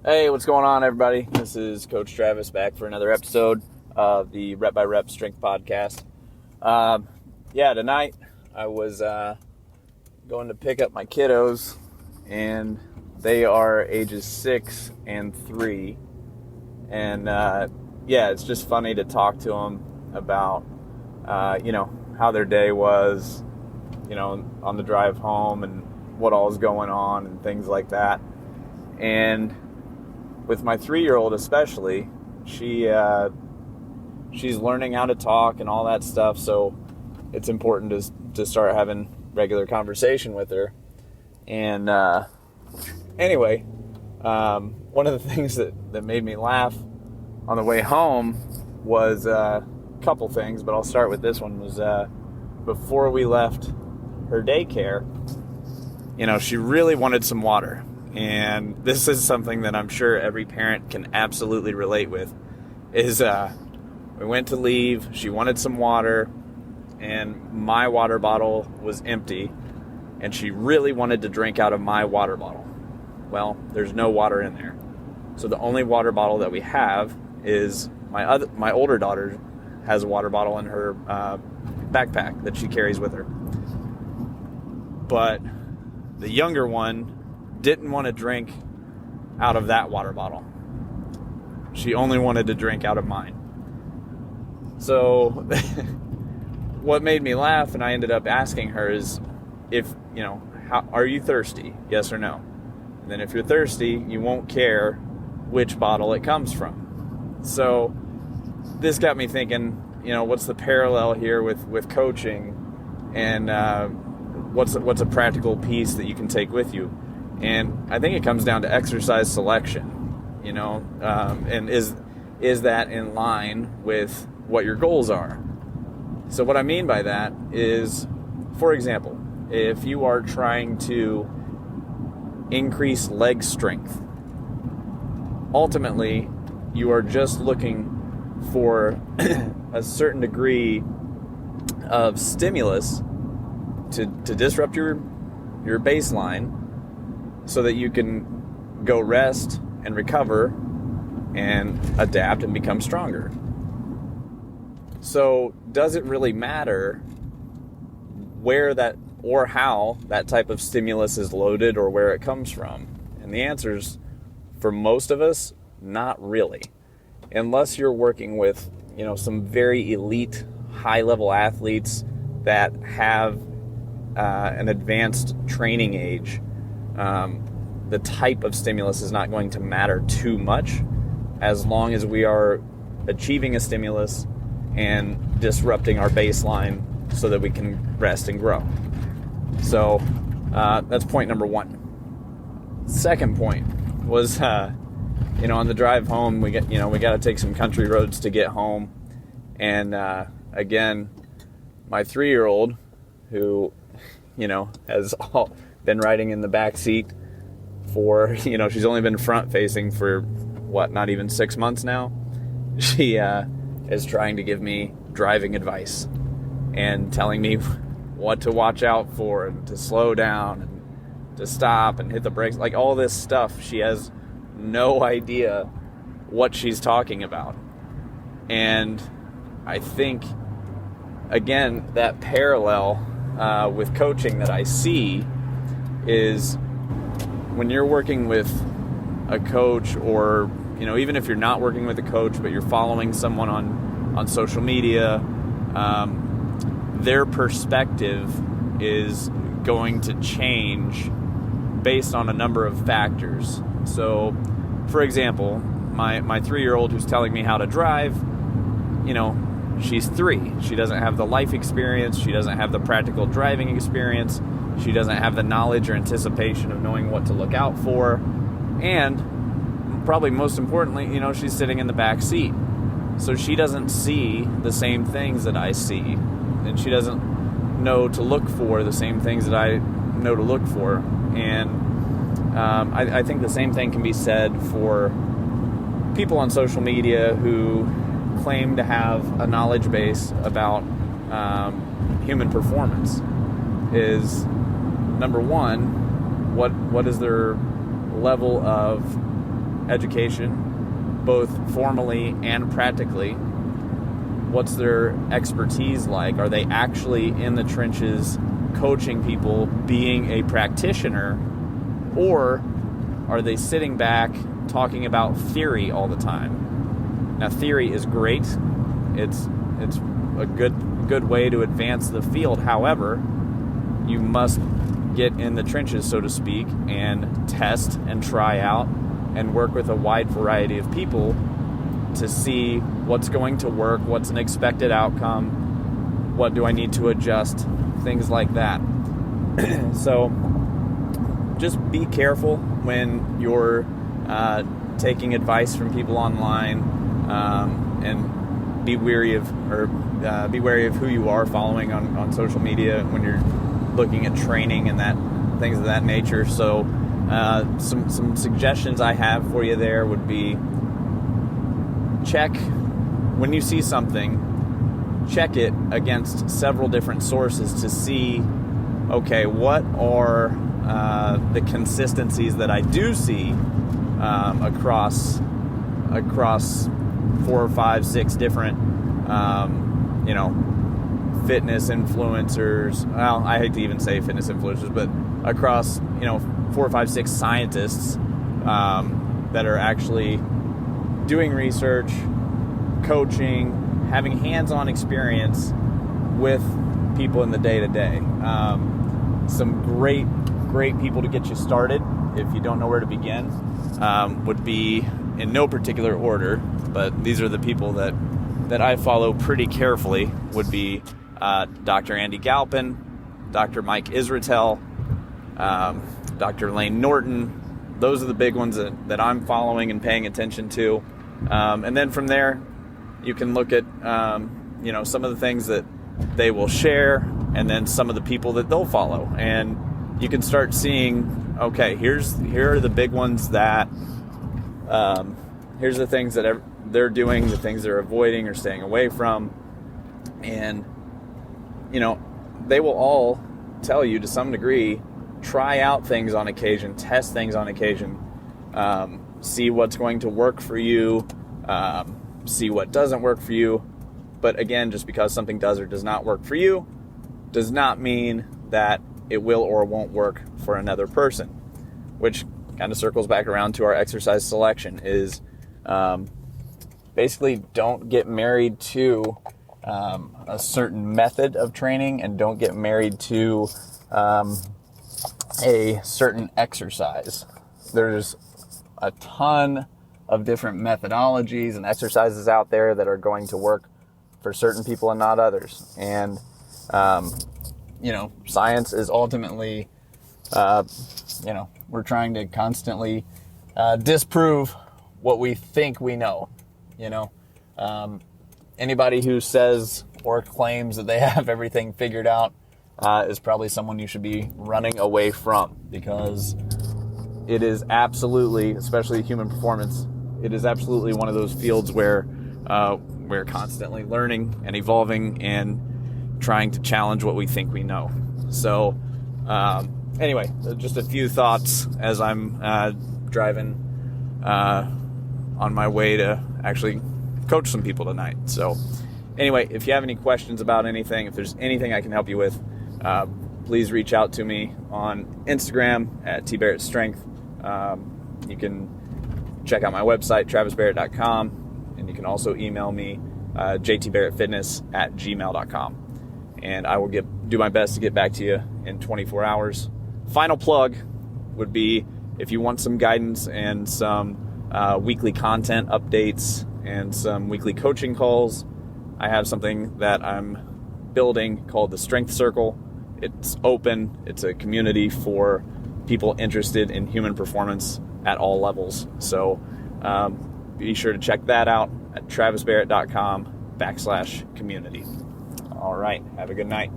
Hey, what's going on, everybody? This is Coach Travis back for another episode of the Rep by Rep Strength Podcast. Tonight I was going to pick up my kiddos, and they are ages 6 and 3. And it's just funny to talk to them about, how their day was, on the drive home and what all is going on and things like that. And with my 3-year-old especially, she's learning how to talk and all that stuff, so it's important to start having regular conversation with her. And one of the things that made me laugh on the way home was a couple things, but I'll start with this one. Was before we left her daycare, she really wanted some water. And this is something that I'm sure every parent can absolutely relate with, is we went to leave, she wanted some water, and my water bottle was empty, and she really wanted to drink out of my water bottle. Well, there's no water in there. So the only water bottle that we have is my older daughter has a water bottle in her backpack that she carries with her. But the younger one didn't want to drink out of that water bottle. She only wanted to drink out of mine. So what made me laugh, and I ended up asking her, is are you thirsty? Yes or no? And then if you're thirsty, you won't care which bottle it comes from. So this got me thinking, what's the parallel here with coaching, and what's a practical piece that you can take with you? And I think it comes down to exercise selection, and is that in line with what your goals are? So what I mean by that is, for example, if you are trying to increase leg strength, ultimately you are just looking for a certain degree of stimulus to disrupt your baseline, so that you can go rest and recover and adapt and become stronger. So does it really matter where that or how that type of stimulus is loaded or where it comes from? And the answer is, for most of us, not really. Unless you're working with, some very elite, high-level athletes that have an advanced training age, the type of stimulus is not going to matter too much, as long as we are achieving a stimulus and disrupting our baseline so that we can rest and grow. So that's point number one. Second point was, on the drive home, we got to take some country roads to get home. And again, my 3-year-old, who, has been riding in the back seat for, she's only been front facing for not even 6 months now. She is trying to give me driving advice and telling me what to watch out for, and to slow down and to stop and hit the brakes, like all this stuff. She has no idea what she's talking about. And I think, again, that parallel with coaching that I see is when you're working with a coach, or even if you're not working with a coach but you're following someone on social media, their perspective is going to change based on a number of factors. So, for example, my 3-year-old who's telling me how to drive, she's 3. She doesn't have the life experience. She doesn't have the practical driving experience. She doesn't have the knowledge or anticipation of knowing what to look out for. And probably most importantly, she's sitting in the back seat. So she doesn't see the same things that I see. And she doesn't know to look for the same things that I know to look for. And I think the same thing can be said for people on social media who claim to have a knowledge base about human performance. Is, number one, what is their level of education, both formally and practically. What's their expertise like? Are they actually in the trenches coaching people, being a practitioner, or are they sitting back talking about theory all the time? Now, theory is great. It's a good way to advance the field. However, you must get in the trenches, so to speak, and test and try out and work with a wide variety of people to see what's going to work, what's an expected outcome, what do I need to adjust, things like that. So just be careful when you're taking advice from people online, and be wary of who you are following on social media when you're looking at training and things of that nature. So some suggestions I have for you there would be, check when you see something, check it against several different sources to see, okay, what are the consistencies that I do see across 4, 5, 6 different fitness influencers. Well, I hate to even say fitness influencers, but across 4, 5, 6 scientists that are actually doing research, coaching, having hands-on experience with people in the day-to-day. Some great people to get you started if you don't know where to begin would be, in no particular order, but these are the people that I follow pretty carefully, would be Dr. Andy Galpin, Dr. Mike Israetel, Dr. Lane Norton. Those are the big ones that I'm following and paying attention to. And then from there, you can look at some of the things that they will share, and then some of the people that they'll follow, and you can start seeing, okay, here are the big ones that here's the things that they're doing, the things they're avoiding or staying away from, and they will all tell you to some degree, try out things on occasion, test things on occasion, see what's going to work for you, see what doesn't work for you. But again, just because something does or does not work for you does not mean that it will or won't work for another person, which kind of circles back around to our exercise selection is basically don't get married to a certain method of training, and don't get married to a certain exercise. There's a ton of different methodologies and exercises out there that are going to work for certain people and not others. And, science is ultimately, we're trying to constantly disprove what we think we know. Anybody who says or claims that they have everything figured out is probably someone you should be running away from, because it is absolutely, especially human performance, it is absolutely one of those fields where we're constantly learning and evolving and trying to challenge what we think we know. So anyway, just a few thoughts as I'm driving on my way to actually coach some people tonight. So anyway, if you have any questions about anything, if there's anything I can help you with, please reach out to me on Instagram at tbarrettstrength. You can check out my website, travisbarrett.com, and you can also email me, jtbarrettfitness@gmail.com. And I will do my best to get back to you in 24 hours. Final plug would be, if you want some guidance and some weekly content updates and some weekly coaching calls, I have something that I'm building called the Strength Circle. It's open. It's a community for people interested in human performance at all levels. So be sure to check that out at travisbarrett.com/community. All right. Have a good night.